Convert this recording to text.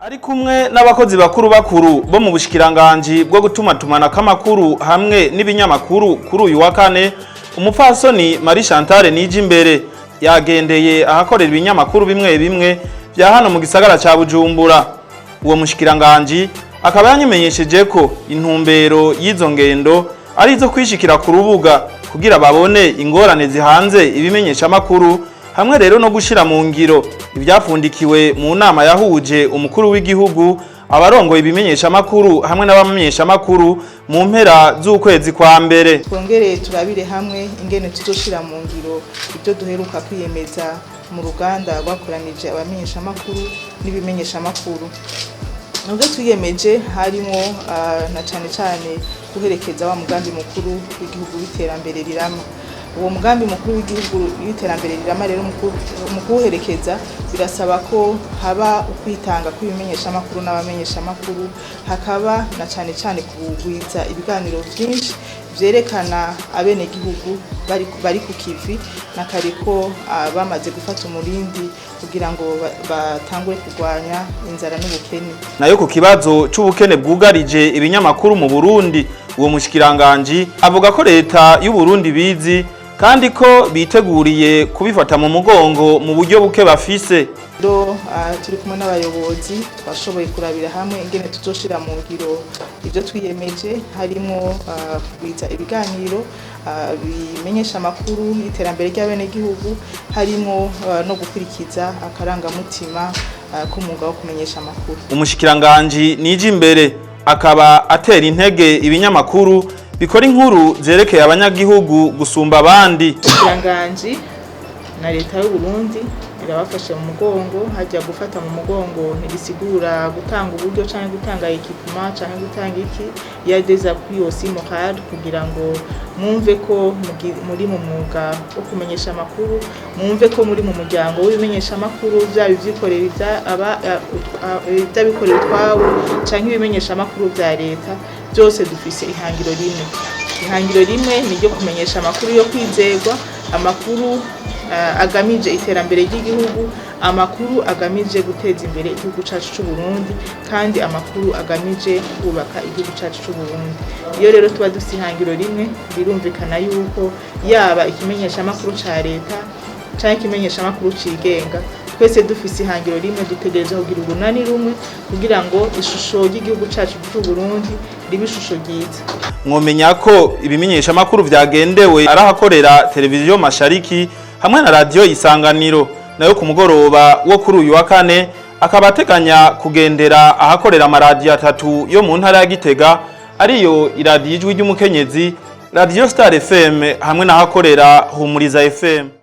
Ari kumwe n'abakozi bakuru bo mu Bushikiranganji bwo gutumatumana k'amakuru hamwe n'ibinyamakuru kuri uyu wa kane, umupfasoni Marie Chantal NIJIMBERE yagendeye ahakorera ibinyamakuru bimwe vya hano mu gisagara ca Bujumbura. Uwo mushikiranganji akaba yanyimenyesheje ko intumbero y'izo ngendo ari izo kwishikira ku rubuga kugira babone ingorane zihanze ibimenyeshamakuru hamwe rero no gushira mu ngiro ibyafundikiwe mu nama yahuje umukuru w'igihugu, abarongoye ibimenyeshamakuru hamwe n'abamenyeshamakuru mu mpera z'ukwezi kwa mbere. Twongere turabire hamwe ingene tuzoshira mu ngiro ibyo duheruka kwiyemeza mu ruganda rwakoranije abamenyeshamakuru n'ibimenyeshamakuru. Nubwo twiyemeje harimo na cyane guherekeza wa mugambi mukuru w'igihugu w'iterambere rirama. Uwo mugambi mukuru w'igihugu w'iterambere rirama rero mu kuwuherekeza birasaba ko haba ukwitanga kw'ibimenyeshamakuru n'abamenyeshamakuru, hakaba na cyane kugwiza ibiganiro byinshi vyerekana abene gihugu bari ku kivi nakariko bamaze gufata umurindi kugira ngo batangure kurwanya inzara n'ubukene. Nayo ku kibazo c'ubukene bwugarije ibinyamakuru mu Burundi, uwo mushikiranganji avuga ko leta y'u Burundi bizi kandi ko biteguriye kubifata mu mugongo mu buryo buke bafise. Turi kumwe n'abayobozi twashoboye kurabira hamwe ingene tuzoshira mu ngiro ibyo twiyemeje, harimo kugwiza ibiganiro bimenyesha amakuru iterambere ry'abene gihugu, harimo no gukurikiza akarangamutima k'umwuga wo kumenyesha amakuru. Umushikiranganji NIJIMBERE akaba atera intege ibinyamakuru bikora inkuru zerekeye abanyagihugu gusumba abandi. Umushikiranganji na leta y'u Burundi irabafashe mu mugongo, hajya gufata mu mugongo ntibisigura gutanga uburyo cyangwa gutanga ekipuma cyangwa gutanga iki yadeza kuri yose moral kugira ngo mwumve ko muri mu mwuga wo kumenyesha amakuru, mwumve ko muri mu muryango w'ibimenyesha amakuru byaba ivyikorera ibyabikorera twabo cyangwa ibimenyesha amakuru bya leta, byose dufise ihangiro rimwe. Ihangiro rimwe ni ryo kumenyesha amakuru yo kwizerwa, amakuru agamije iterambere ry'igihugu, amakuru agamije guteza imbere igihugu cyacu cy'u Burundi, kandi amakuru agamije kubaka igihugu cyacu cy'u Burundi. Iyo rero tuba dufite ihangiro rimwe, birumvikana yuko yaba ikimenyesha amakuru ca leta cyangwa ikimenyesha amakuru cigenga, twese dufise ihangiro rimwe, dutegereza kugira urunani rumwe kugira ngo ishusho y'igihugu cyacu cy'u Burundi ribe ishusho ryiza. Mwomenya ko ibimenyeshamakuru vyagendewe arahakorera televiziyo Mashariki hamwe na radio Isanganiro. Nayo ku mugoroba wo kuri uyu wa kane akaba ateganya kugendera ahakorera amaradiyo 3 yo mu ntara ya Gitega, ariyo iradiyo Ijwi ry'Umukenyezi, Radio Star FM hamwe n'ahakorera Humuriza FM.